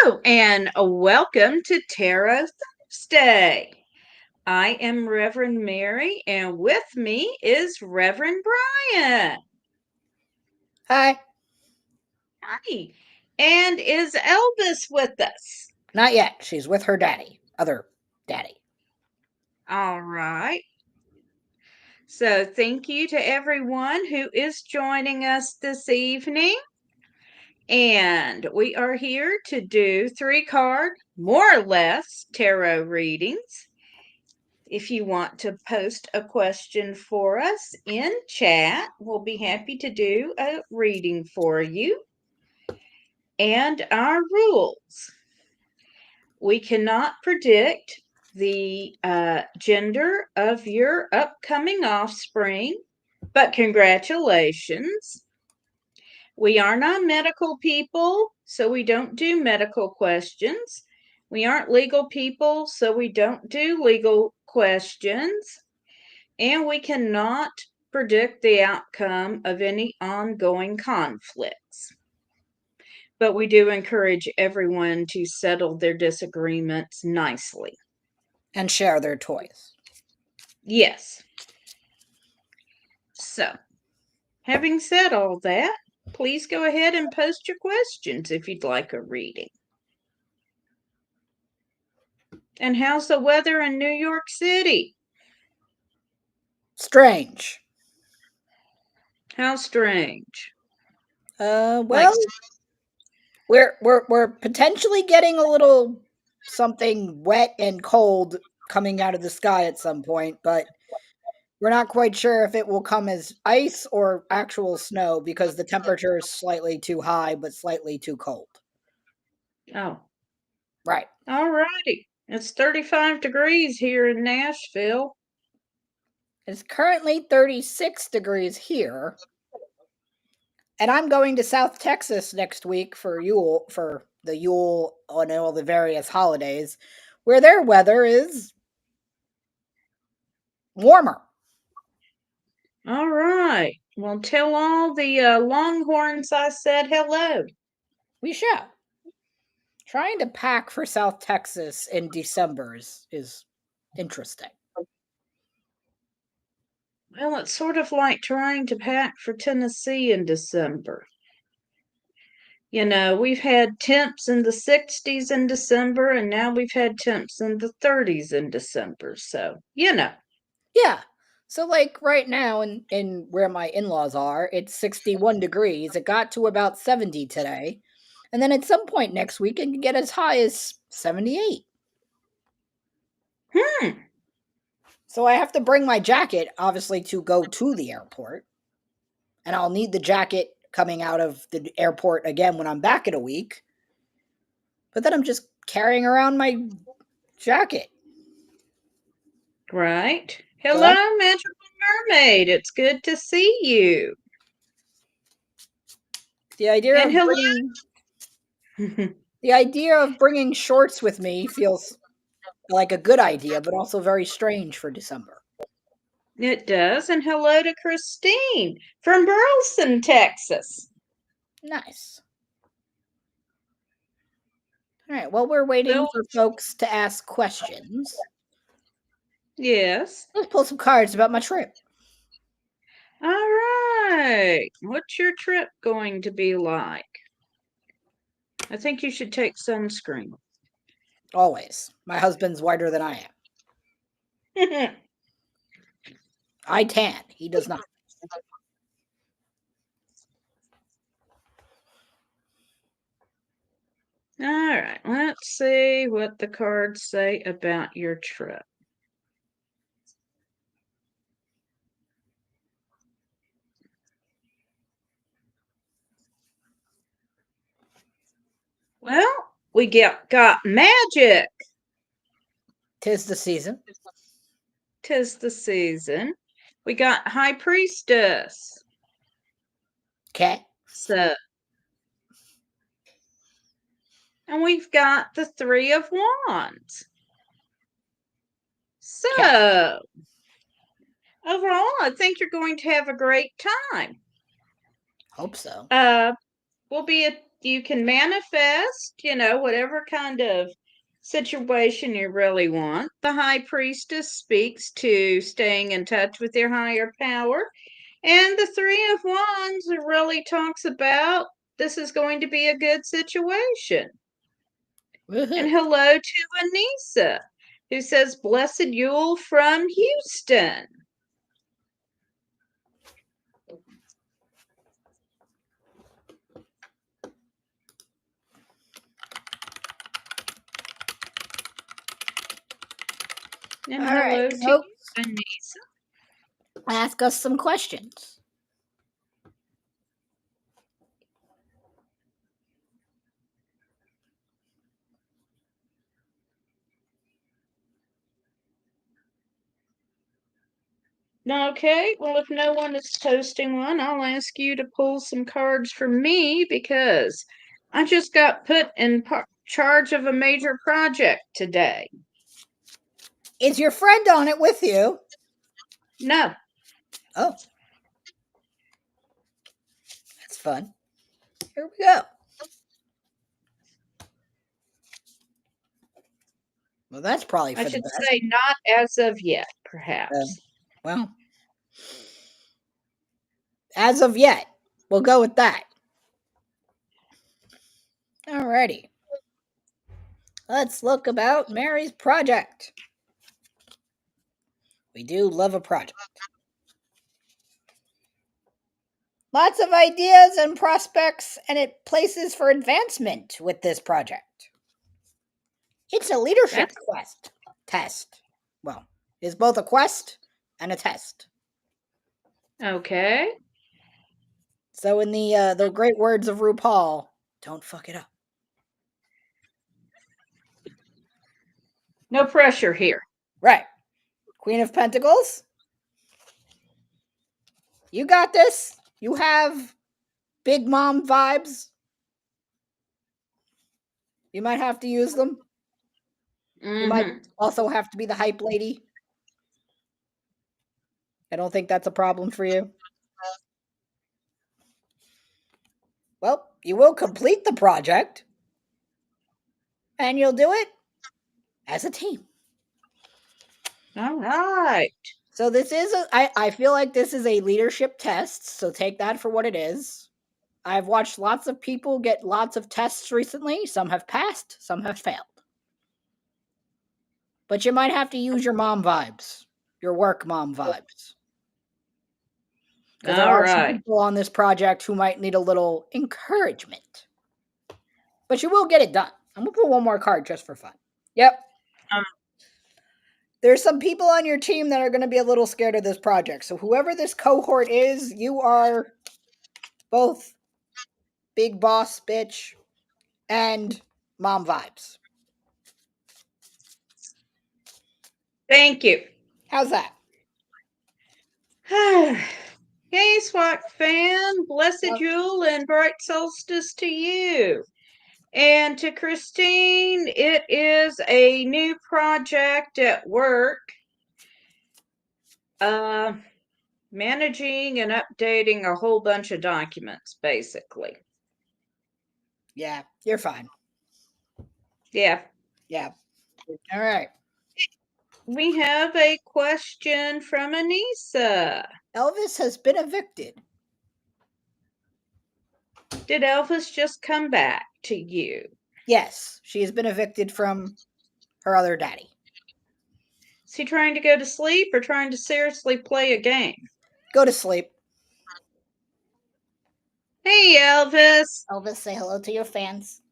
Hello and welcome to Tarot Thursday. I am Reverend Mary, and with me is Reverend Bryan. Hi. Hi. And is Elvis with us? Not yet. She's with her daddy. Other daddy. All right. So, thank you to everyone who is joining us this evening. And we are here to do 3-card, more or less, tarot readings. If you want to post a question for us in chat, we'll be happy to do a reading for you. And our rules. We cannot predict the gender of your upcoming offspring, but congratulations. We are not medical people, so we don't do medical questions. We aren't legal people, so we don't do legal questions. And we cannot predict the outcome of any ongoing conflicts. But we do encourage everyone to settle their disagreements nicely. And share their toys. Yes. So, having said all that, please go ahead and post your questions if you'd like a reading. And how's the weather in New York City? Strange. How strange. Well, Like, we're potentially getting a little something wet and cold coming out of the sky at some point, but we're not quite sure if it will come as ice or actual snow because the temperature is slightly too high but slightly too cold. oh, Right. all righty. It's 35 degrees here in Nashville. It's currently 36 degrees here. And I'm going to South Texas next week for the Yule and all the various holidays, where their weather is warmer. All right. Well, tell all the Longhorns I said hello. We shall. Trying to pack for South Texas in December is interesting. Well, it's sort of like trying to pack for Tennessee in December. You know, we've had temps in the 60s in December, and now we've had temps in the 30s in December. So, Yeah. So like right now in where my in-laws are, it's 61 degrees. It got to about 70 today. And then at some point next week it can get as high as 78. Hmm. So I have to bring my jacket, obviously, to go to the airport. And I'll need the jacket coming out of the airport again when I'm back in a week. But then I'm just carrying around my jacket. Right. So Hello, Magical Mermaid. It's good to see you. the idea And of bringing shorts with me feels like a good idea, but also very strange for December. It does. And hello to Christine from Burleson, Texas. Nice. All right. While we're waiting Well, for folks to ask questions, yes. let's pull some cards about my trip. All right. What's your trip going to be like? I think you should take sunscreen. Always. My husband's whiter than I am. I tan. He does not. All right, let's see what the cards say about your trip. Well, we got magic. 'Tis the season. 'Tis the season. We got High Priestess. Okay. So, and we've got the Three of Wands. Okay. So, overall, I think you're going to have a great time. Hope so. We'll be You can manifest, whatever kind of situation you really want. The high priestess speaks to staying in touch with your higher power. And the Three of Wands really talks about this is going to be a good situation. And Woohoo. hello to Anissa, who says, Blessed Yule from Houston. And All right, hello to you, folks. Anissa. Ask us some questions. Okay, well, if no one is posting one, I'll ask you to pull some cards for me because I just got put in charge of a major project today. Is your friend on it with you? No. Oh. That's fun. Here we go. Well, that's probably I for the should best. say not as of yet, perhaps. Well, as of yet, we'll go with that. Alrighty. Let's look about Mary's project. We do love a project. Lots of ideas and prospects and it places for advancement with this project. It's a leadership quest test. Well, it's both a quest and a test. Okay. So in the great words of RuPaul, don't fuck it up. No pressure here. Right. Queen of Pentacles. You got this. You have big mom vibes. You might have to use them. You might also have to be the hype lady. I don't think that's a problem for you. Well, you will complete the project. And you'll do it as a team. All right. So this is I feel like this is a leadership test, so take that for what it is. I've watched lots of people get lots of tests recently. Some have passed, some have failed. But you might have to use your mom vibes, your work mom vibes. Because there All are some right. people on this project who might need a little encouragement. But you will get it done. I'm going to pull one more card just for fun. Yep. There's some people on your team that are going to be a little scared of this project. So whoever this cohort is, you are both big boss bitch and mom vibes. Thank you. How's that? Hey, SWAT fan, blessed Yule and bright solstice to you. And to Christine, it is a new project at work. Managing and updating a whole bunch of documents, basically. Yeah, you're fine. Yeah. Yeah. All right. We have a question from Anissa. Elvis has been evicted. Did Elvis just come back to you? Yes, she has been evicted from her other daddy. Is he trying to go to sleep or trying to seriously play a game? Go to sleep. Hey, Elvis. Elvis, say hello to your fans.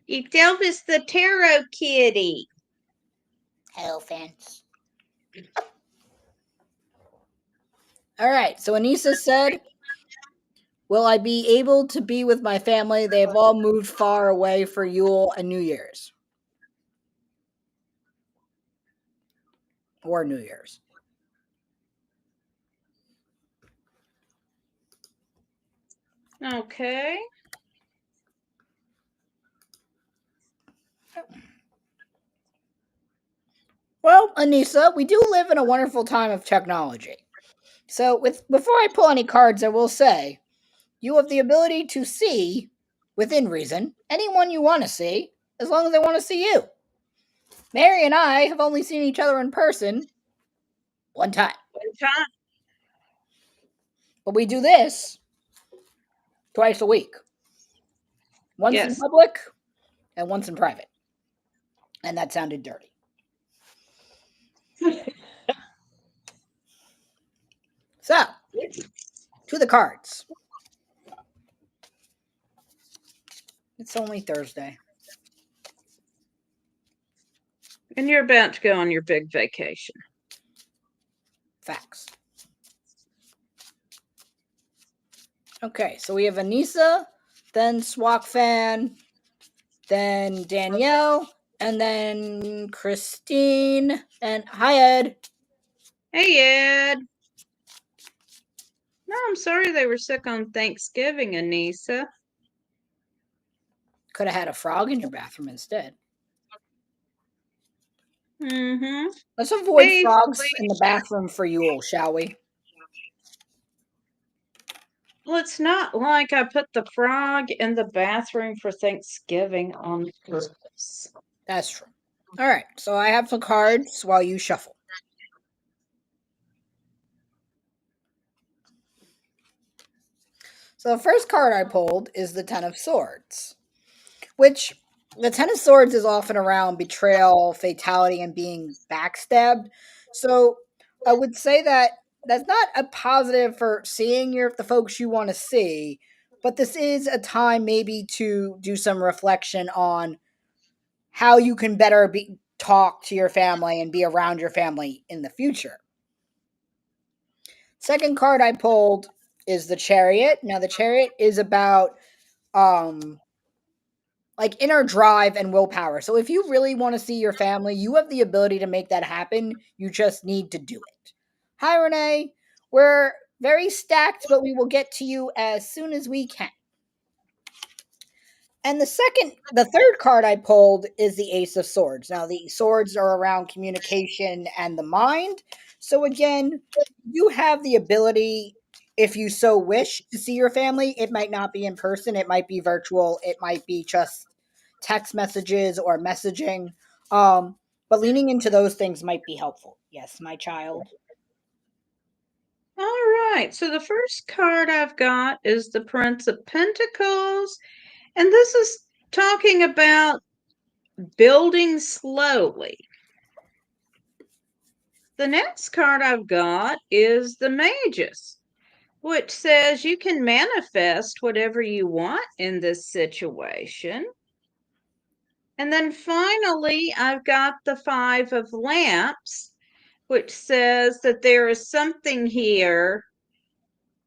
It's Elvis the Tarot Kitty. Hello, fans. All right. So Anissa said, will I be able to be with my family? They've all moved far away for Yule and New Year's. Or New Year's. Okay. Well, Anissa, we do live in a wonderful time of technology. So, before I pull any cards, I will say you have the ability to see within reason, anyone you want to see, as long as they want to see you. Mary and I have only seen each other in person one time, One time. but we do this twice a week, once in Yes. public and once in private. And that sounded dirty. So, to the cards. It's only Thursday. And you're about to go on your big vacation. Facts. Okay, so we have Anissa, then Swak Fan, then Danielle, and then Christine. And hi, Ed. Hey, Ed. No, I'm sorry they were sick on Thanksgiving, Anissa. Could have had a frog in your bathroom instead. Mm-hmm. Let's avoid Hey, frogs in the bathroom for Yule, shall we? well, it's not like I put the frog in the bathroom for Thanksgiving on purpose. That's true. All right, so I have some cards while you shuffle. So the first card I pulled is the Ten of Swords, which the Ten of Swords is often around betrayal, fatality, and being backstabbed. So I would say that that's not a positive for seeing the folks you want to see, but this is a time maybe to do some reflection on how you can better talk to your family and be around your family in the future. Second card I pulled is the Chariot. Now the Chariot is about um like inner drive and willpower. So if you really want to see your family, you have the ability to make that happen. You just need to do it. Hi Renee, we're very stacked, but we will get to you as soon as we can. And the third card I pulled is the Ace of Swords. Now, the swords are around communication and the mind. So, again, you have the ability, if you so wish, to see your family. It might not be in person, it might be virtual, it might be just text messages or messaging. But leaning into those things might be helpful. Yes, my child. All right, so the first card I've got is the Prince of Pentacles, and this is talking about building slowly. The next card I've got is the Magus, which says you can manifest whatever you want in this situation. And then finally, I've got the Five of Lamps, which says that there is something here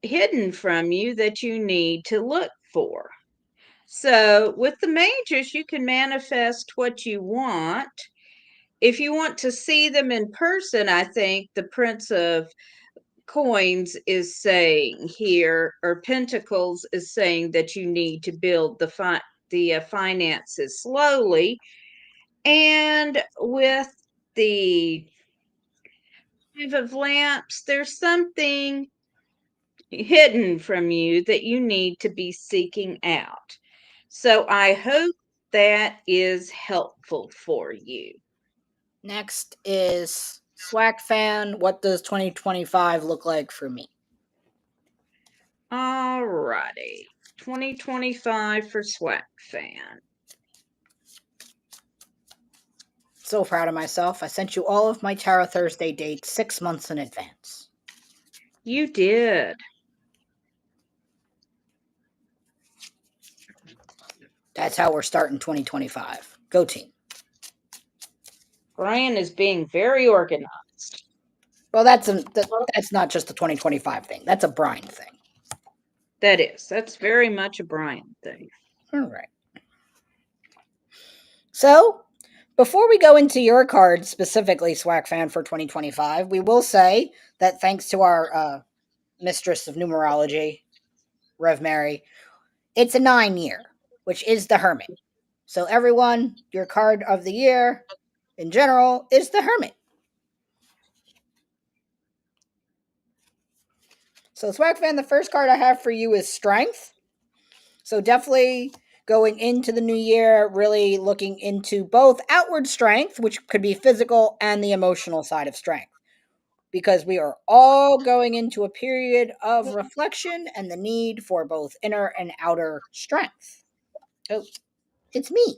hidden from you that you need to look for. So, with the Magus, you can manifest what you want. If you want to see them in person, I think the Prince of Coins is saying here, or Pentacles is saying that you need to build the finances slowly. And with the Five of Lamps, there's something hidden from you that you need to be seeking out. So I hope that is helpful for you. Next is Swag Fan. What does 2025 look like for me? All righty. 2025 for Swag Fan. So proud of myself. I sent you all of my Tarot Thursday dates 6 months in advance. You did. That's how we're starting 2025. Go team. Bryan is being very organized. Well, that's not just a 2025 thing. That's a Bryan thing. That is. That's very much a Bryan thing. All right. So, before we go into your cards specifically, Swag Fan, for 2025, we will say that thanks to our mistress of numerology, Rev Mary, it's a 9-year, which is the Hermit. So, everyone, your card of the year in general is the Hermit. So, Swag Fan, the first card I have for you is Strength. So, definitely going into the new year, really looking into both outward strength, which could be physical, and the emotional side of strength. Because we are all going into a period of reflection and the need for both inner and outer strength. Oh, it's me.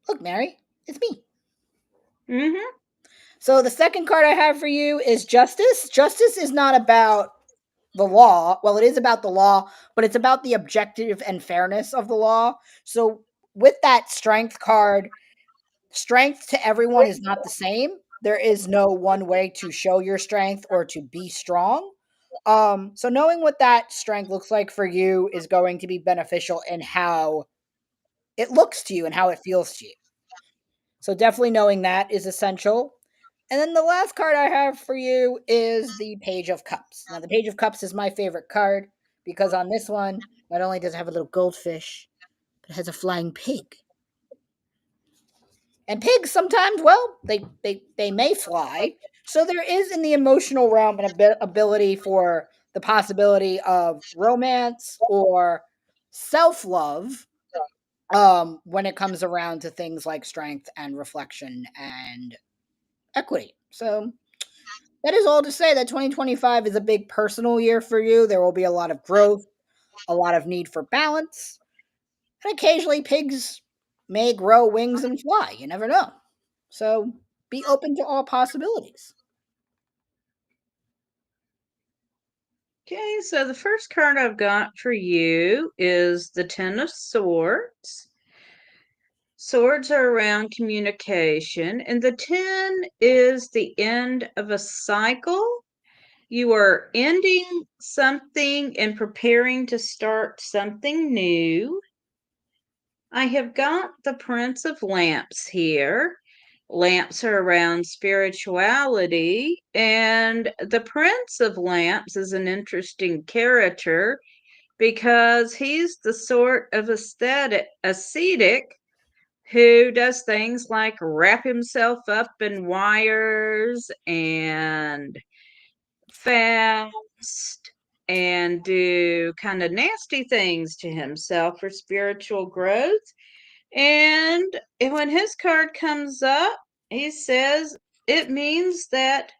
Look, Mary, it's me. Mm-hmm. So the second card I have for you is justice. Justice is not about the law. Well, it is about the law, but it's about the objective and fairness of the law. So with that strength card, strength to everyone is not the same. There is no one way to show your strength or to be strong. So knowing what that strength looks like for you is going to be beneficial in how it looks to you and how it feels to you. So definitely knowing that is essential. And then the last card I have for you is the Page of Cups. Now, the Page of Cups is my favorite card because on this one, not only does it have a little goldfish, but it has a flying pig. And pigs sometimes, well, they may fly. So there is in the emotional realm an ability for the possibility of romance or self love when it comes around to things like strength and reflection and equity. So that is all to say that 2025 is a big personal year for you. There will be a lot of growth, a lot of need for balance, and occasionally pigs may grow wings and fly. You never know. So be open to all possibilities. Okay, so the first card I've got for you is the Ten of Swords. Swords are around communication, and the 10 is the end of a cycle. You are ending something and preparing to start something new. I have got the Prince of Lamps here. Lamps are around spirituality, and the Prince of Lamps is an interesting character because he's the sort of ascetic who does things like wrap himself up in wires and fast and do kind of nasty things to himself for spiritual growth. And when his card comes up, he says it means that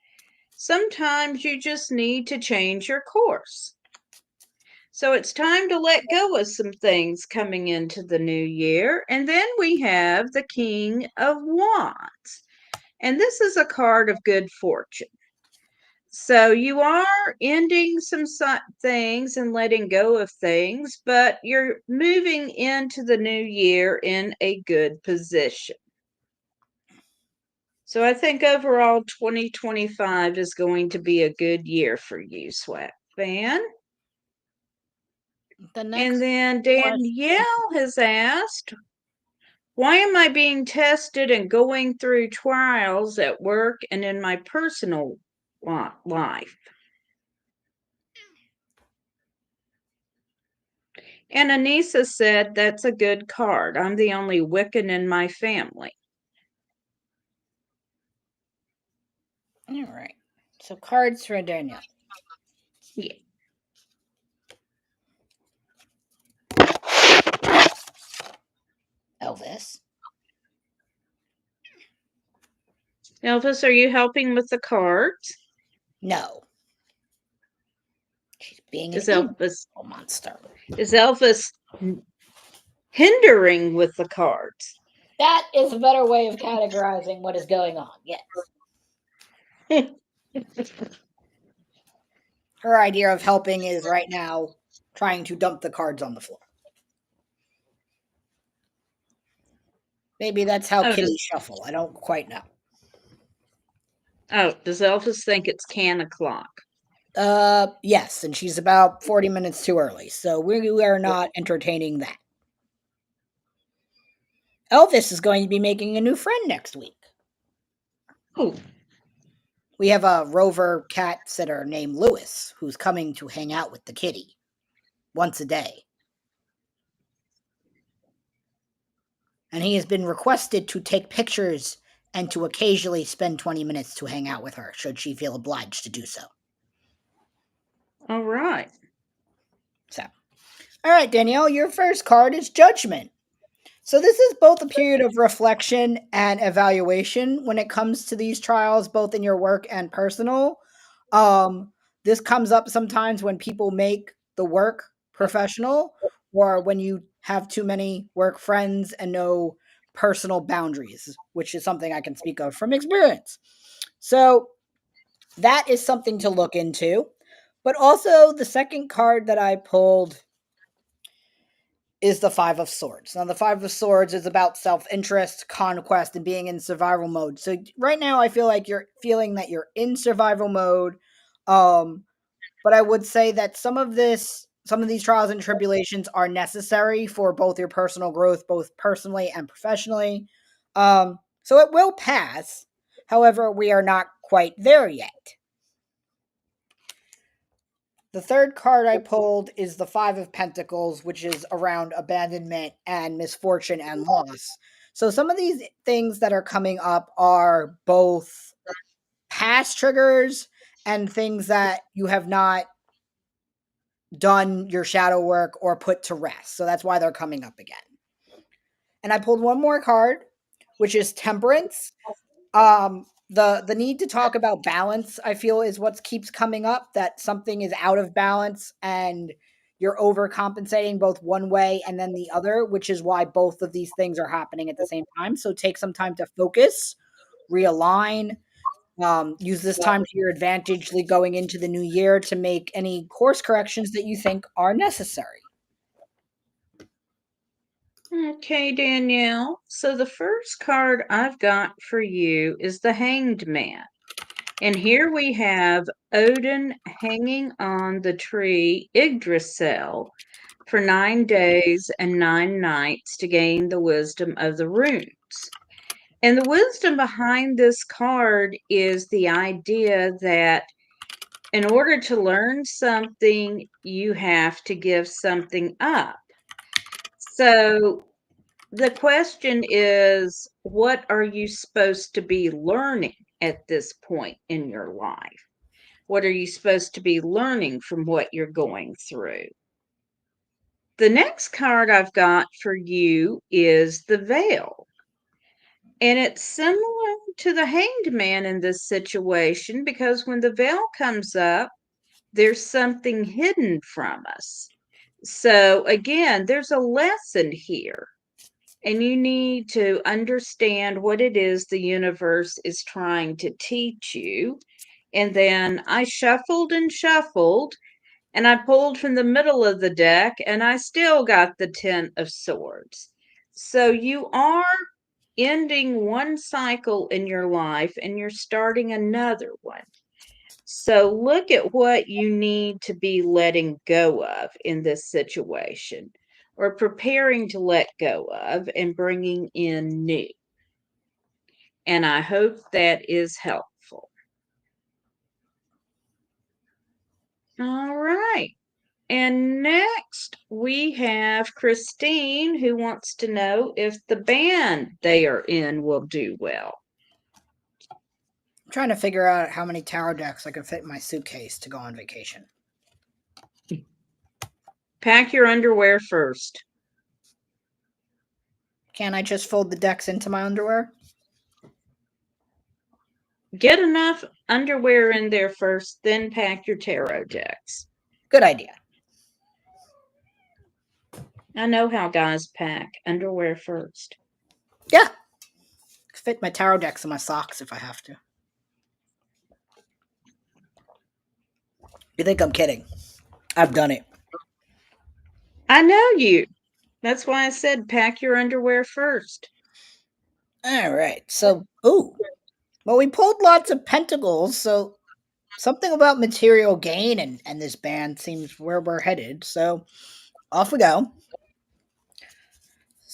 sometimes you just need to change your course. So it's time to let go of some things coming into the new year. And then we have the King of Wands. And this is a card of good fortune. So you are ending some things and letting go of things, but you're moving into the new year in a good position. So I think overall 2025 is going to be a good year for you, Swap Fan. The And next then question. Danielle has asked, why am I being tested and going through trials at work and in my personal life? And Anissa said, that's a good card. I'm the only Wiccan in my family. All right. So cards for Danielle. Yeah. Elvis. Elvis, are you helping with the cards? No. She's being an Is Elvis evil monster. is Elvis hindering with the cards? That is a better way of categorizing what is going on. Yes. Her idea of helping is right now trying to dump the cards on the floor. Maybe that's how Oh, kitties shuffle. I don't quite know. does Elvis think it's can o'clock? Yes, and she's about 40 minutes too early, so we are not entertaining that. Elvis is going to be making a new friend next week. Oh, We have a rover cat sitter named Lewis who's coming to hang out with the kitty once a day. And he has been requested to take pictures and to occasionally spend 20 minutes to hang out with her, should she feel obliged to do so. all right. So, All right, Danielle, your first card is Judgment. So this is both a period of reflection and evaluation when it comes to these trials, both in your work and personal. Um, this comes up sometimes when people make the work professional, or when you have too many work friends and no personal boundaries, which is something I can speak of from experience. So that is something to look into. But also, the second card that I pulled is the Five of Swords. Now, the Five of Swords is about self interest, conquest, and being in survival mode. So, right now, I feel like you're feeling that you're in survival mode. Um, but I would say that some of these trials and tribulations are necessary for both your personal growth, both personally and professionally. So, it will pass. However, we are not quite there yet. The third card I pulled is the Five of Pentacles, which is around abandonment and misfortune and loss. So some of these things that are coming up are both past triggers and things that you have not done your shadow work or put to rest. So that's why they're coming up again. And I pulled one more card, which is Temperance. The need to talk about balance, I feel, is what keeps coming up, that something is out of balance and you're overcompensating both one way and then the other, which is why both of these things are happening at the same time. So take some time to focus, realign, use this time to your advantage going into the new year to make any course corrections that you think are necessary. Okay, Danielle. So the first card I've got for you is the Hanged Man. And here we have Odin hanging on the tree Yggdrasil for 9 days and 9 nights to gain the wisdom of the runes. And the wisdom behind this card is the idea that in order to learn something, you have to give something up. So the question is, what are you supposed to be learning at this point in your life? What are you supposed to be learning from what you're going through? The next card I've got for you is the veil. And it's similar to the hanged man in this situation because when the veil comes up, there's something hidden from us. So, again, there's a lesson here, and you need to understand what it is the universe is trying to teach you. And then I shuffled and shuffled, and I pulled from the middle of the deck, and I still got the Ten of Swords. So you are ending one cycle in your life and you're starting another one. So look at what you need to be letting go of in this situation or preparing to let go of and bringing in new. And I hope that is helpful. All right. And next we have Christine who wants to know if the band they are in will do well. I'm trying to figure out how many tarot decks I can fit in my suitcase to go on vacation. Pack your underwear first. Can't I just fold the decks into my underwear? Get enough underwear in there first, then pack your tarot decks. Good idea. I know how guys pack underwear first. Yeah. Fit my tarot decks in my socks if I have to. You think I'm kidding? I've done it. I know you. That's why I said pack your underwear first. All right. So, ooh. Well, we pulled lots of pentacles, so something about material gain and this band seems where we're headed. So, off we go.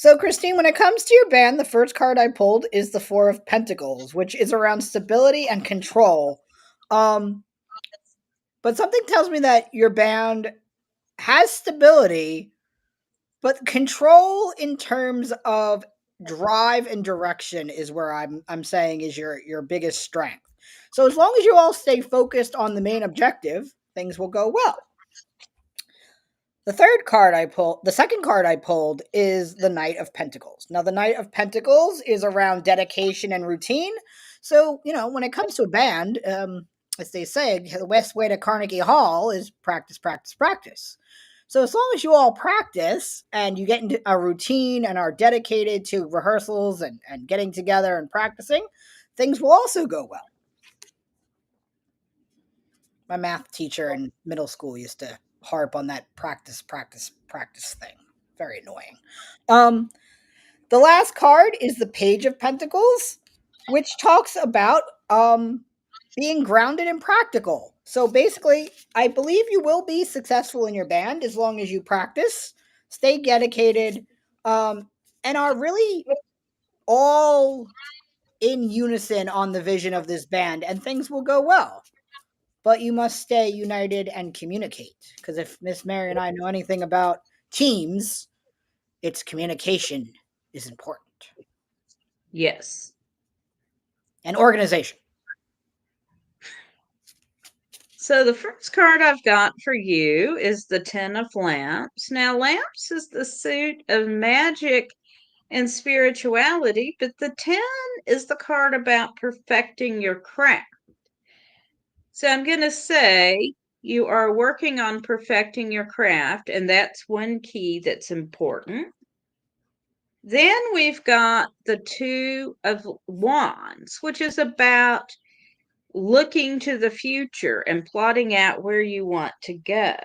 So, Christine, when it comes to your band, the first card I pulled is the Four of Pentacles, which is around stability and control. Um, but something tells me that your band has stability, but control in terms of drive and direction is where I'm saying is your biggest strength. So as long as you all stay focused on the main objective, things will go well. The second card I pulled is the Knight of Pentacles. Now, the Knight of Pentacles is around dedication and routine. So, when it comes to a band, as they say, the best way to Carnegie Hall is practice, practice, practice. So, as long as you all practice and you get into a routine and are dedicated to rehearsals and getting together and practicing, things will also go well. My math teacher in middle school used to harp on that practice, practice, practice thing. Very annoying. The last card is the Page of Pentacles, which talks about being grounded and practical. So basically, I believe you will be successful in your band as long as you practice, stay dedicated, and are really all in unison on the vision of this band, and things will go well. But you must stay united and communicate. Because if Miss Mary and I know anything about teams, its communication is important. Yes. And organization. So the first card I've got for you is the Ten of Lamps. Now, lamps is the suit of magic and spirituality, but the 10 is the card about perfecting your craft. So I'm going to say you are working on perfecting your craft, and that's one key that's important. Then we've got the Two of Wands, which is about looking to the future and plotting out where you want to go.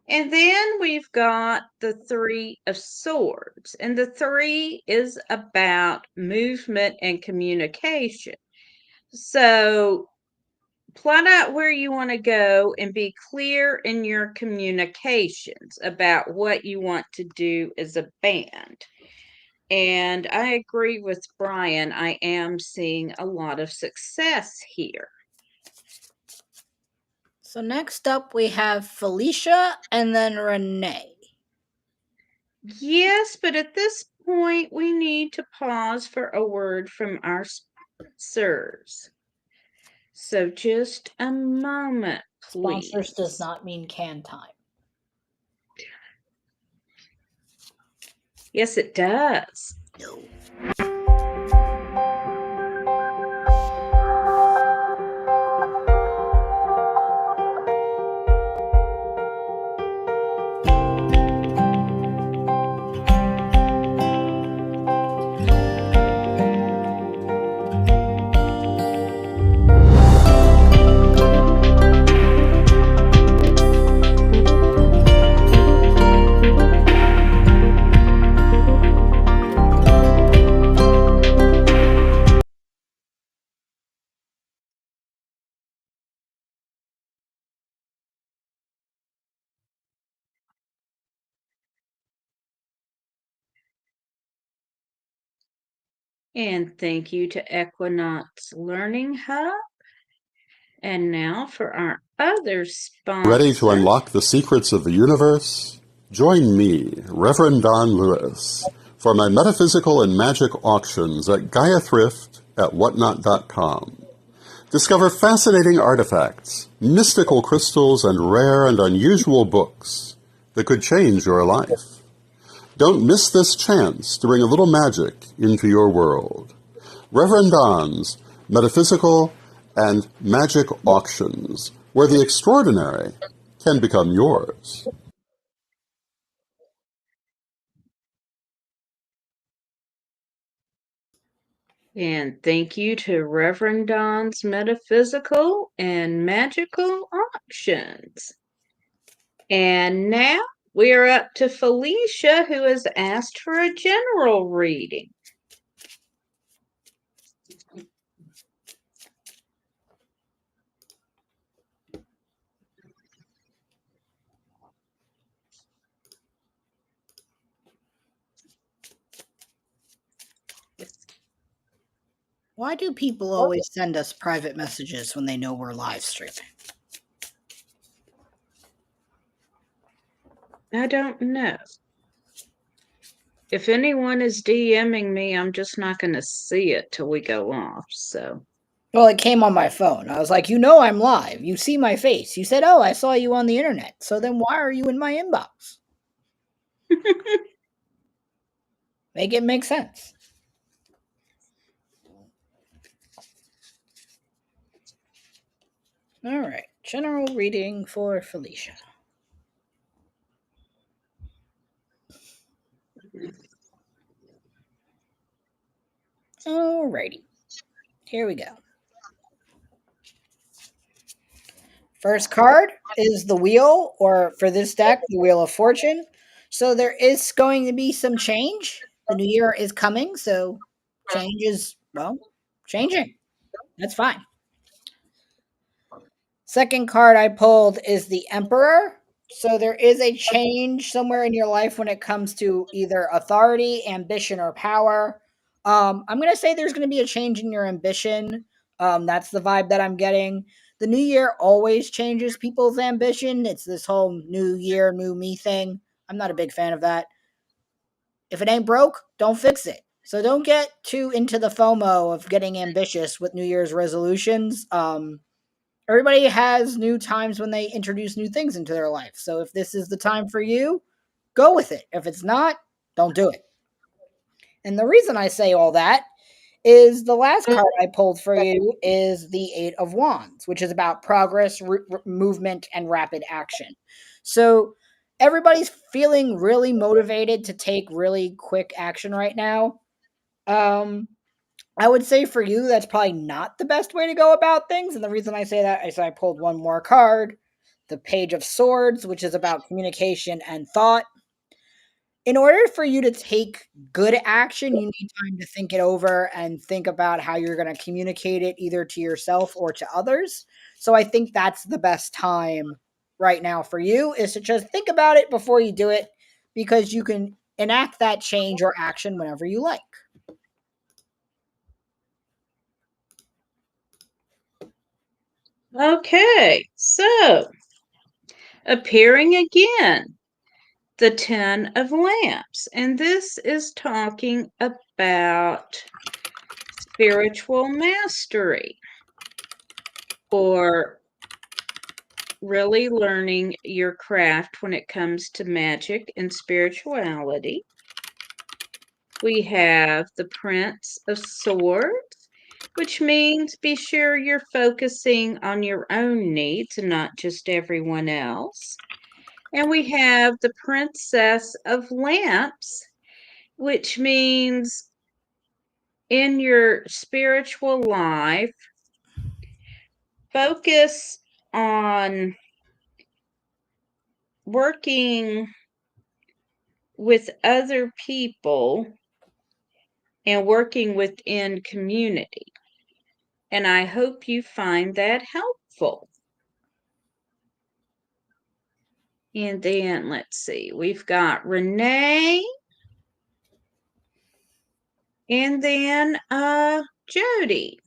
And then we've got the Three of Swords, and the three is about movement and communication. So plot out where you want to go and be clear in your communications about what you want to do as a band. And I agree with Bryan. I am seeing a lot of success here. So next up we have Felicia and then Renee. Yes, but at this point we need to pause for a word from our sponsors. So just a moment, please. Sponsors does not mean can time. Yes, it does. No. And thank you to Equinox Learning Hub. And now for our other sponsor. Ready to unlock the secrets of the universe? Join me, Reverend Don Lewis, for my metaphysical and magic auctions at Gaia Thrift at whatnot.com. Discover fascinating artifacts, mystical crystals, and rare and unusual books that could change your life. Don't miss this chance to bring a little magic into your world. Reverend Don's Metaphysical and Magic Auctions, where the extraordinary can become yours. And thank you to Reverend Don's Metaphysical and Magical Auctions. And now we are up to Felicia, who has asked for a general reading. Why do people always send us private messages when they know we're live streaming? I don't know. If anyone is DMing me, I'm just not going to see it till we go off. So Well, it came on my phone. I was like, you know, I'm live. You see my face. You said, oh, I saw you on the internet. So then why are you in my inbox? Make it make sense. All right. General reading for Felicia. Alrighty. Here we go. First card is the wheel, or for this deck, the Wheel of Fortune. So there is going to be some change. The new year is coming, so change is, well, changing. That's fine. Second card I pulled is the Emperor. So there is a change somewhere in your life when it comes to either authority, ambition, or power. I'm going to say there's going to be a change in your ambition. That's the vibe that I'm getting. The new year always changes people's ambition. It's this whole new year, new me thing. I'm not a big fan of that. If it ain't broke, don't fix it. So don't get too into the FOMO of getting ambitious with New Year's resolutions. Everybody has new times when they introduce new things into their life. So if this is the time for you, go with it. If it's not, don't do it. And the reason I say all that is the last card I pulled for you is the Eight of Wands, which is about progress, movement, and rapid action. So everybody's feeling really motivated to take really quick action right now. Um, I would say for you, that's probably not the best way to go about things. And the reason I say that is I pulled one more card, the Page of Swords, which is about communication and thought. In order for you to take good action, you need time to think it over and think about how you're going to communicate it either to yourself or to others. So I think that's the best time right now for you is to just think about it before you do it because you can enact that change or action whenever you like. Okay, so appearing again, the Ten of Lamps, and this is talking about spiritual mastery or really learning your craft when it comes to magic and spirituality. We have the Prince of Swords, which means be sure you're focusing on your own needs and not just everyone else. And we have the Princess of Lamps, which means in your spiritual life, focus on working with other people and working within community. And I hope you find that helpful. And then let's see, we've got Renee and then Jody.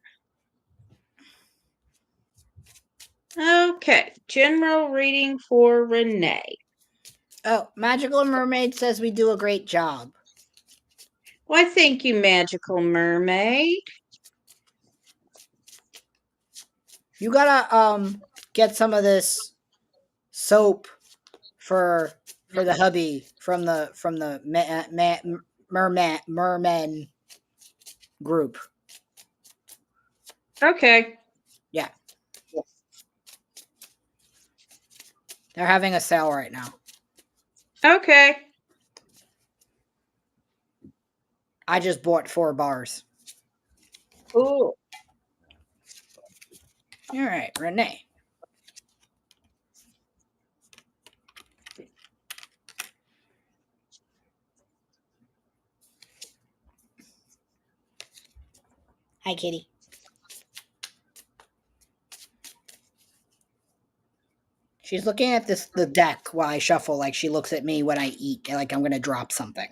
Okay, general reading for Renee. Oh, Magical Mermaid says we do a great job. Why, thank you, Magical Mermaid. You gotta get some of this soap for the hubby from the merman group. Okay. Yeah, they're having a sale right now. Okay. I just bought 4 bars. Cool. All right, Renee. Hi, kitty. She's looking at the deck while I shuffle, like she looks at me when I eat, like I'm gonna drop something.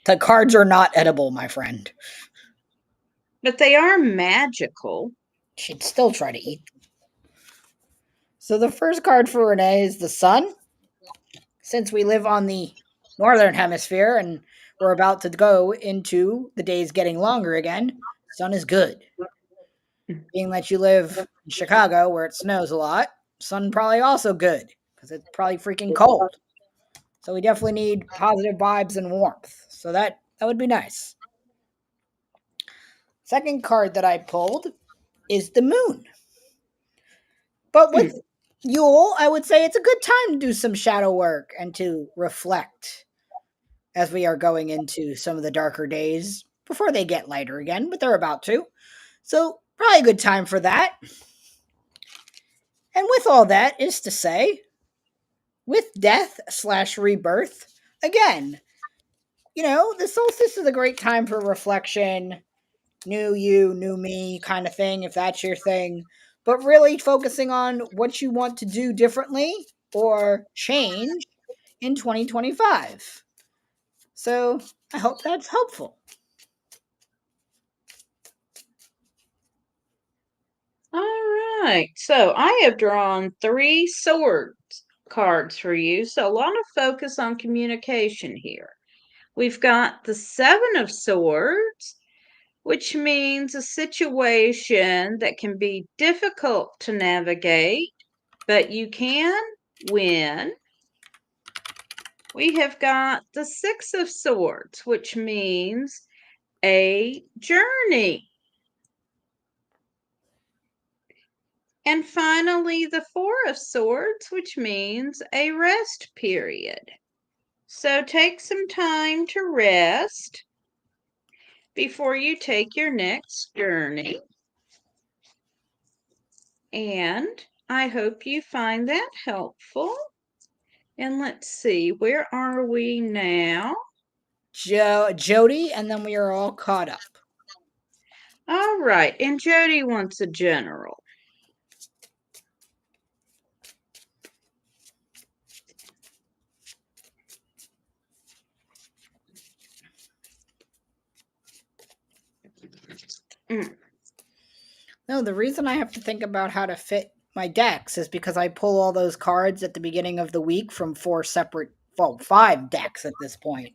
The cards are not edible, my friend. But they are magical. She'd still try to eat them. So the first card for Renee is the Sun. Since we live on the northern hemisphere and we're about to go into the days getting longer again, sun is good. Being that you live in Chicago where it snows a lot, sun probably also good because it's probably freaking cold. So we definitely need positive vibes and warmth. So that would be nice. Second card that I pulled is the moon. But with Yule, I would say it's a good time to do some shadow work and to reflect as we are going into some of the darker days before they get lighter again, but they're about to. So, probably a good time for that. And with all that is to say, with death/rebirth, again, the solstice is a great time for reflection, new you, new me kind of thing, if that's your thing. But really focusing on what you want to do differently or change in 2025. So I hope that's helpful. All right. So I have drawn 3 swords cards for you. So a lot of focus on communication here. We've got the 7 of Swords, which means a situation that can be difficult to navigate, but you can win. We have got the 6 of Swords, which means a journey. And finally, the 4 of Swords, which means a rest period. So take some time to rest before you take your next journey. And I hope you find that helpful. And let's see, where are we now? Jody, and then we are all caught up. All right, and Jody wants a general. No, the reason I have to think about how to fit my decks is because I pull all those cards at the beginning of the week from 5 decks at this point.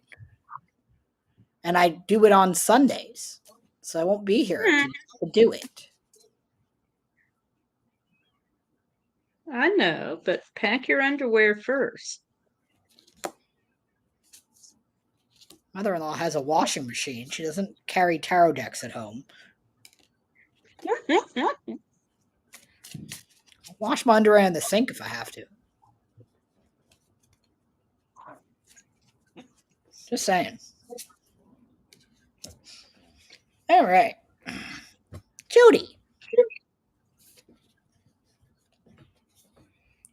And I do it on Sundays. So I won't be here to do it. I know, but pack your underwear first. Mother-in-law has a washing machine. She doesn't carry tarot decks at home. I'll wash my underwear in the sink if I have to. Just saying. All right. Jody.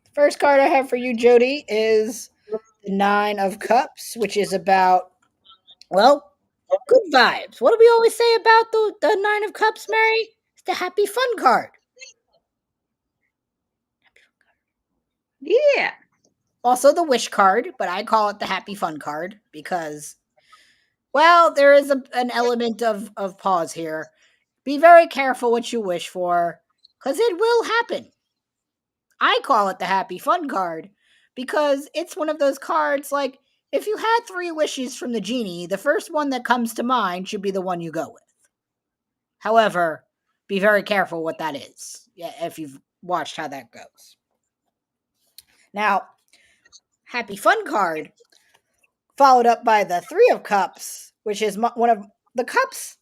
The first card I have for you, Jody, is the 9 of Cups, which is about, well, good vibes. What do we always say about the 9 of Cups, Mary? It's the happy fun card. Yeah. Also the wish card, but I call it the happy fun card because, well, there is an element of pause here. Be very careful what you wish for, because it will happen. I call it the happy fun card because it's one of those cards like, if you had 3 wishes from the genie, the first one that comes to mind should be the one you go with. However, be very careful what that is, if you've watched how that goes. Now, happy fun card, followed up by the 3 of Cups, which is one of the cups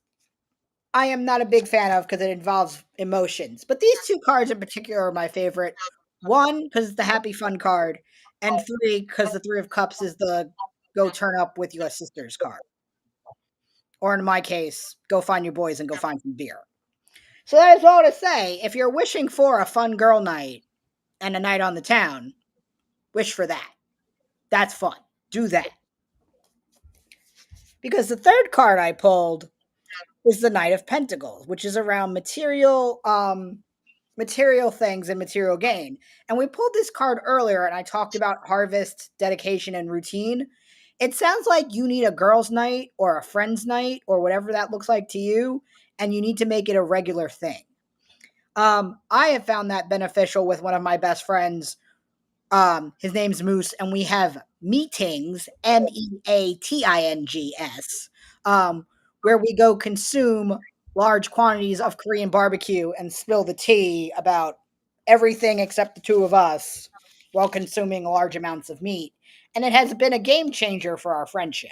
I am not a big fan of because it involves emotions. But these 2 cards in particular are my favorite. 1, because it's the happy fun card, and 3, because the 3 of Cups is the go turn up with your sisters card. Or in my case, go find your boys and go find some beer. So that is all to say, if you're wishing for a fun girl night and a night on the town, wish for that. That's fun. Do that. Because the third card I pulled is the Knight of Pentacles, which is around material things and material gain. And we pulled this card earlier and I talked about harvest, dedication, and routine. It sounds like you need a girls' night or a friend's night or whatever that looks like to you, and you need to make it a regular thing. I have found that beneficial with one of my best friends. His name's Moose, and we have meetings, MEATINGS, where we go consume large quantities of Korean barbecue and spill the tea about everything except the two of us while consuming large amounts of meat. And it has been a game changer for our friendship.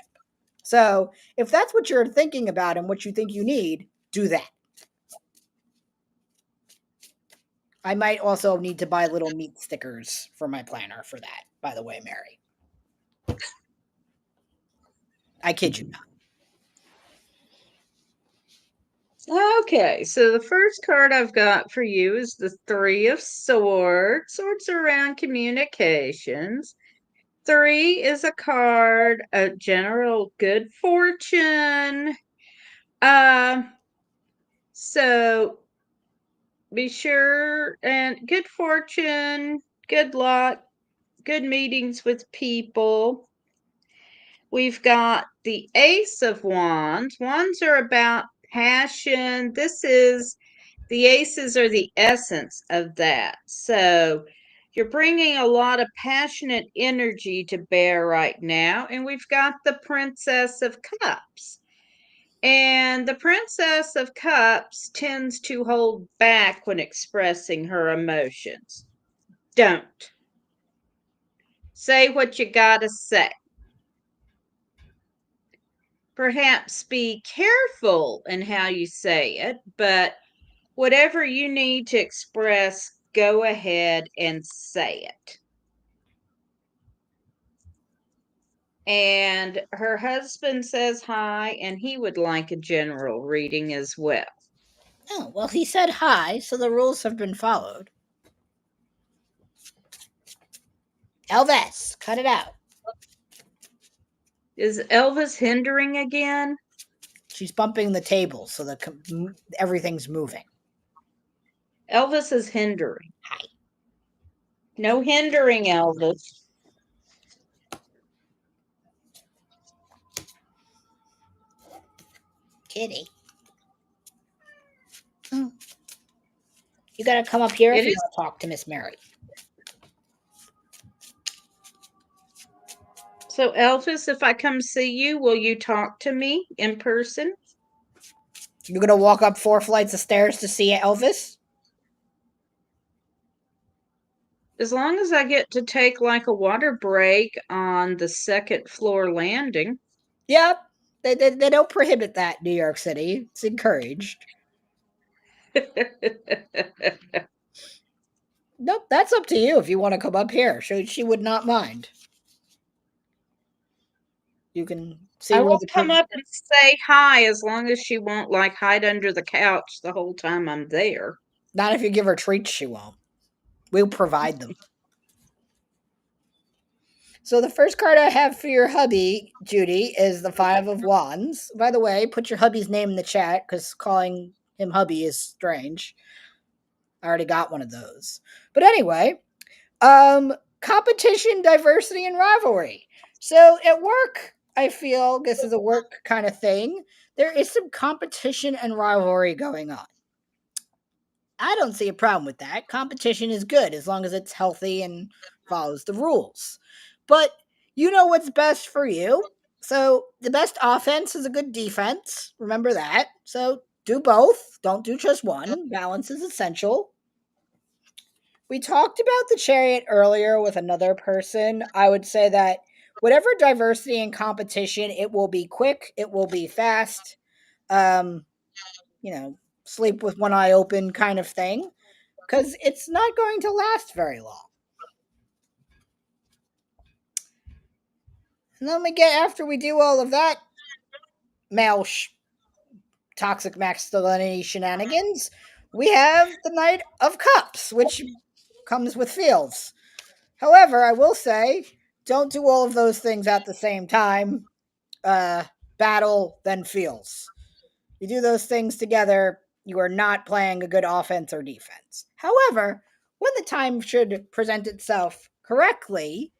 So, if that's what you're thinking about and what you think you need, do that. I might also need to buy little meat stickers for my planner for that, by the way, Mary. I kid you not. Okay, so the first card I've got for you is the Three of Swords. Swords are around communications. Three is a card of general good fortune. Um, so be sure and good fortune, good luck, good meetings with people. We've got the Ace of Wands. Wands are about passion. The aces are the essence of that. So you're bringing a lot of passionate energy to bear right now. And we've got the Princess of Cups. And the Princess of Cups tends to hold back when expressing her emotions. Don't. Say what you gotta say. Perhaps be careful in how you say it, but whatever you need to express, go ahead and say it. And her husband says hi, and he would like a general reading as well. Oh, well, he said hi, so the rules have been followed. Elvis, cut it out. Is Elvis hindering again? She's bumping the table so that everything's moving. Elvis is hindering. Hi. No hindering, Elvis. Kitty. Oh. You gotta come up here if you want to talk to Miss Mary. So, Elvis, if I come see you, will you talk to me in person? You're gonna walk up 4 flights of stairs to see Elvis? As long as I get to take like a water break on the second floor landing. Yep. They don't prohibit that in New York City. It's encouraged. Nope, that's up to you if you want to come up here. She would not mind. You can see I where will the come up and say hi as long as she won't like hide under the couch the whole time I'm there. Not if you give her treats, she won't. We'll provide them. So the first card I have for your hubby, Judy, is the Five of Wands. By the way, put your hubby's name in the chat because calling him hubby is strange. I already got one of those. But anyway, competition, diversity, and rivalry. So at work, I feel this is a work kind of thing. There is some competition and rivalry going on. I don't see a problem with that. Competition is good as long as it's healthy and follows the rules. But you know what's best for you. So the best offense is a good defense. Remember that. So do both. Don't do just one. Balance is essential. We talked about the chariot earlier with another person. I would say that whatever diversity and competition, it will be quick, it will be fast. Um, sleep with one eye open kind of thing because it's not going to last very long. And then after we do all of that male toxic masculinity shenanigans, we have the Knight of Cups, which comes with feels. However, I will say, don't do all of those things at the same time. Battle, then feels. You do those things together, you are not playing a good offense or defense. However, when the time should present itself correctly,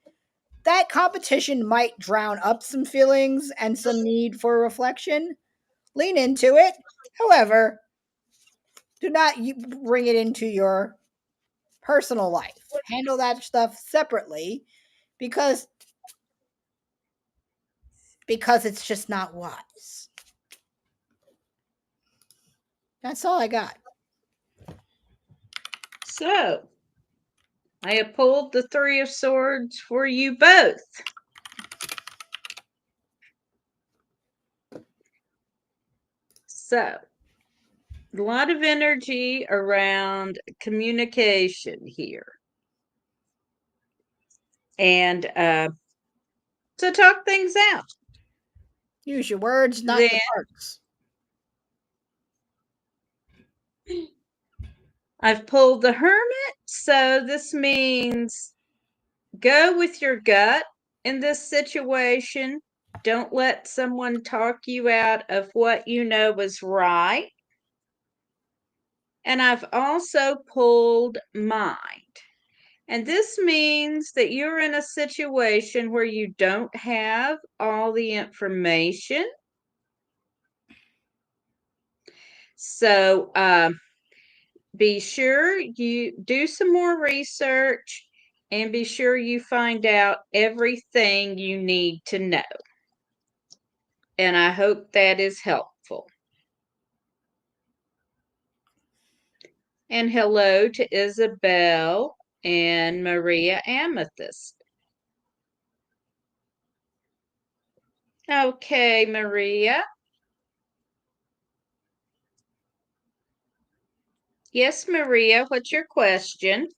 that competition might drown up some feelings and some need for reflection. Lean into it. However, do not bring it into your personal life. Handle that stuff separately because Because it's just not wise. That's all I got. So, I have pulled the Three of Swords for you both. So, a lot of energy around communication here. And so talk things out. Use your words, not Then your words. I've pulled the Hermit, so this means go with your gut in this situation. Don't let someone talk you out of what you know is right. And I've also pulled Mind. And this means that you're in a situation where you don't have all the information. So be sure you do some more research and be sure you find out everything you need to know. And I hope that is helpful. And hello to Isabel and Maria Amethyst. Okay, Maria. Yes, Maria, what's your question?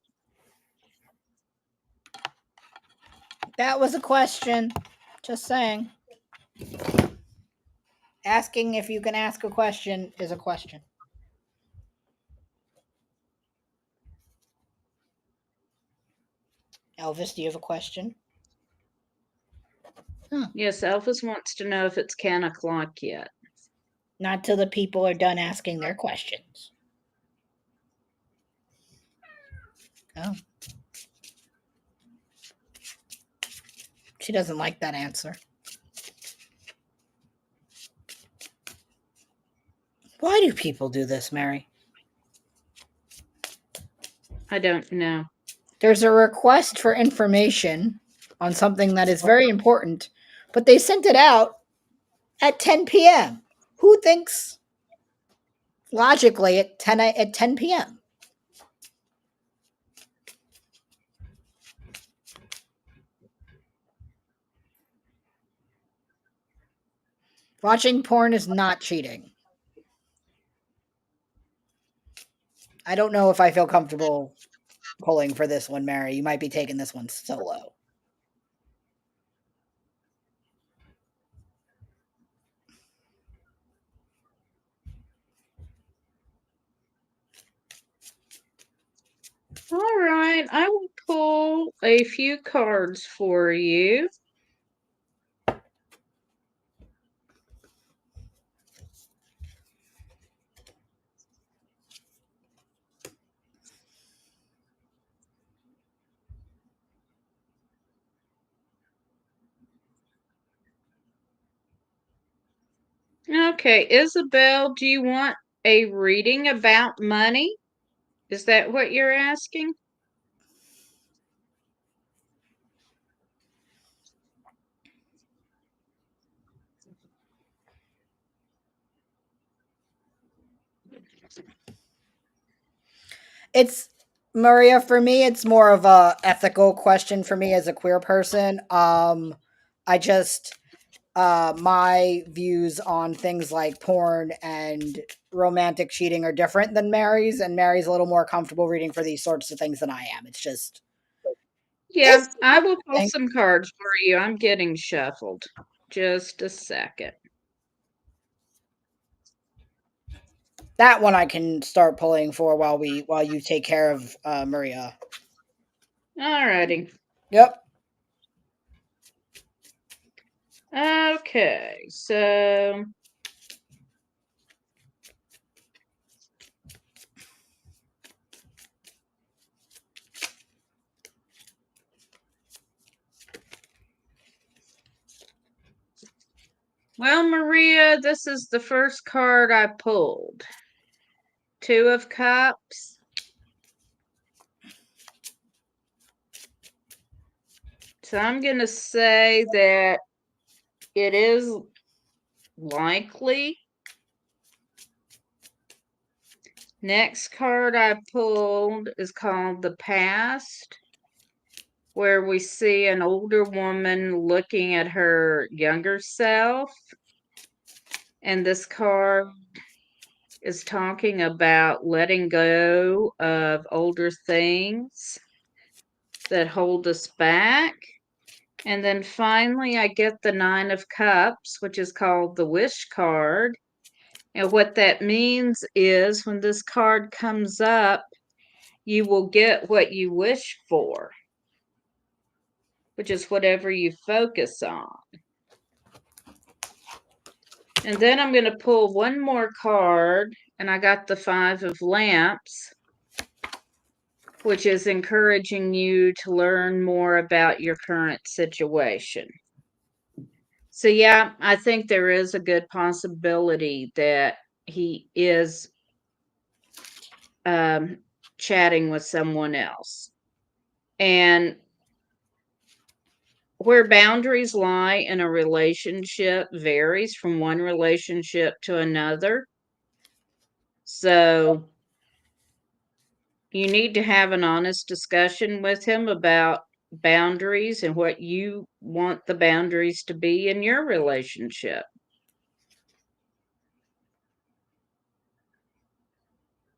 That was a question. Just saying. Asking if you can ask a question is a question. Elvis, do you have a question? Yes, Elvis wants to know if it's 10 o'clock yet. Not till the people are done asking their questions. Oh. She doesn't like that answer. Why do people do this, Mary? I don't know. There's a request for information on something that is very important, but they sent it out at 10 p.m. Who thinks logically at 10 p.m.? Watching porn is not cheating. I don't know if I feel comfortable pulling for this one, Mary. You might be taking this one solo. All right, I will pull a few cards for you. Okay, Isabel, do you want a reading about money? Is that what you're asking? It's Maria, for me, it's more of a ethical question for me as a queer person. I just my views on things like porn and romantic cheating are different than Mary's, and Mary's a little more comfortable reading for these sorts of things than I am. It's just Yeah, it's I will pull some cards for you. I'm getting shuffled. Just a second. that one I can start pulling for while you take care of Maria. All righty. Yep. Okay, so well, Maria, this is the first card I pulled. Two of Cups. So I'm going to say that it is likely. Next card I pulled is called the Past, where we see an older woman looking at her younger self. And this card is talking about letting go of older things that hold us back. And then finally, I get the Nine of Cups, which is called the Wish card. And what that means is when this card comes up, you will get what you wish for, which is whatever you focus on. And then I'm going to pull one more card, and I got the Five of Lamps, which is encouraging you to learn more about your current situation. So, yeah, I think there is a good possibility that he is chatting with someone else. And where boundaries lie in a relationship varies from one relationship to another. So, you need to have an honest discussion with him about boundaries and what you want the boundaries to be in your relationship.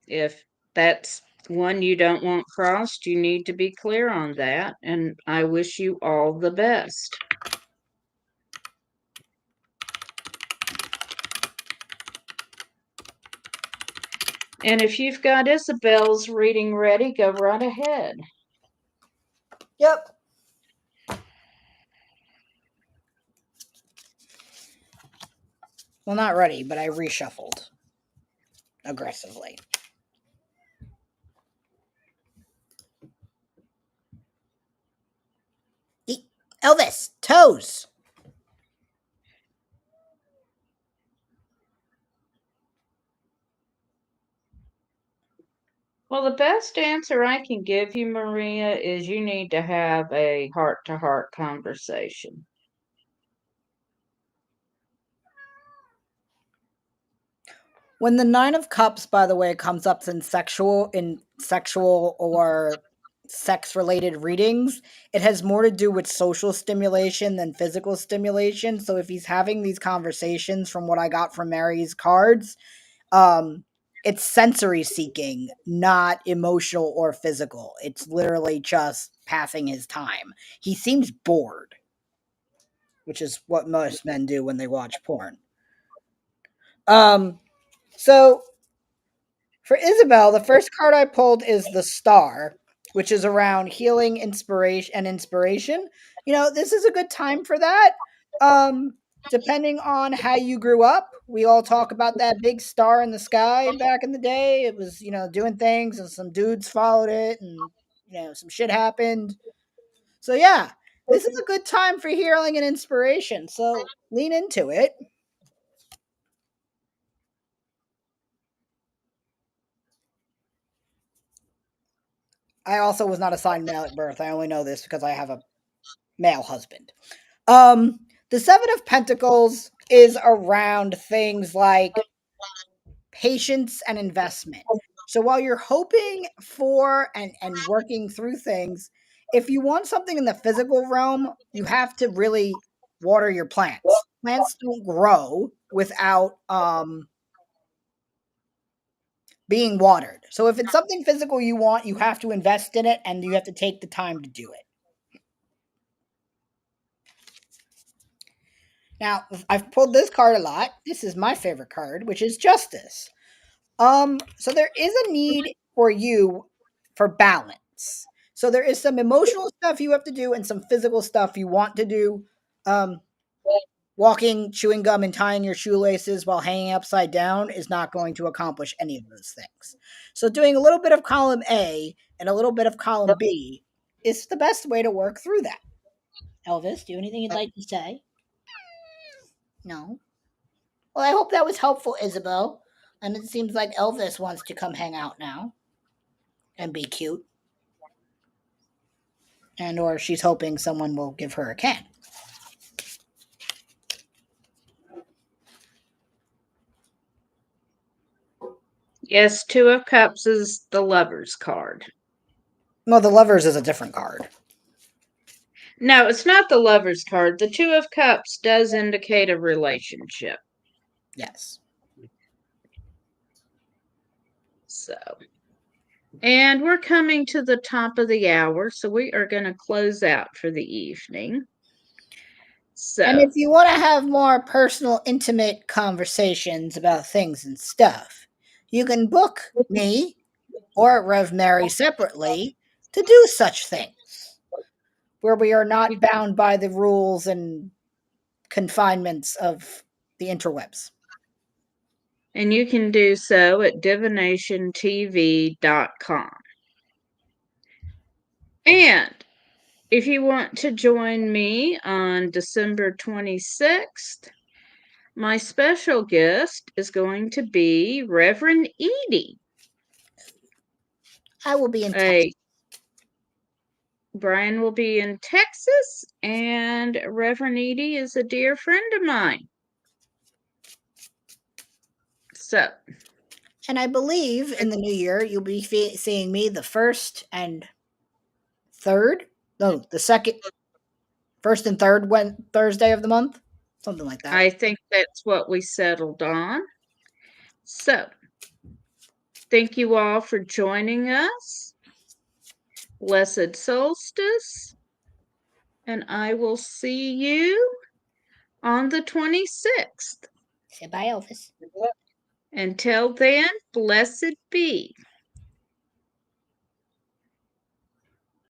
If that's one you don't want crossed, you need to be clear on that. And I wish you all the best. And if you've got Isabel's reading ready, go right ahead. Yep. Well, not ready, but I reshuffled aggressively. Elvis, toes. Well, the best answer I can give you, Maria, is you need to have a heart to heart conversation. When the Nine of Cups, by the way, comes up in sexual or sex related readings, it has more to do with social stimulation than physical stimulation. So if he's having these conversations from what I got from Mary's cards, um it's sensory seeking, not emotional or physical. It's literally just passing his time. He seems bored, which is what most men do when they watch porn. So for Isabel, the first card I pulled is the Star, which is around healing, inspiration. You know, this is a good time for that. Um, Depending on how you grew up, we all talk about that big star in the sky back in the day. It was, doing things and some dudes followed it and, some shit happened. So yeah, this is a good time for healing and inspiration. So lean into it. I also was not assigned male at birth. I only know this because I have a male husband. The Seven of Pentacles is around things like patience and investment. So while you're hoping for and working through things, if you want something in the physical realm, you have to really water your plants. Plants don't grow without being watered. So if it's something physical you want, you have to invest in it and you have to take the time to do it. Now, I've pulled this card a lot. This is my favorite card, which is Justice. So there is a need for you for balance. So there is some emotional stuff you have to do and some physical stuff you want to do. Um, Walking, chewing gum, and tying your shoelaces while hanging upside down is not going to accomplish any of those things. So doing a little bit of column A and a little bit of column B is the best way to work through that. Elvis, do you have anything you'd like to say? No. Well, I hope that was helpful, Isabel. And it seems like Elvis wants to come hang out now and be cute. And or she's hoping someone will give her a can. Yes, Two of Cups is the Lover's card. Well, the Lovers is a different card. No, it's not the Lover's card. The Two of Cups does indicate a relationship. Yes. So, and we're coming to the top of the hour, so we are going to close out for the evening. So, And if you want to have more personal, intimate conversations about things and stuff, you can book me or Rev Mary separately to do such things, where we are not bound by the rules and confinements of the interwebs. and you can do so at divinationtv.com. And if you want to join me on December 26th, my special guest is going to be Reverend Edie. I will be in Texas. Bryan will be in Texas, and Reverend Edie is a dear friend of mine. So, And I believe in the new year you'll be seeing me the first and third, no, the second, first and third Thursday of the month, something like that. I think that's what we settled on. So, thank you all for joining us. Blessed solstice, and I will see you on the 26th. Say bye, Elvis. Until then, blessed be.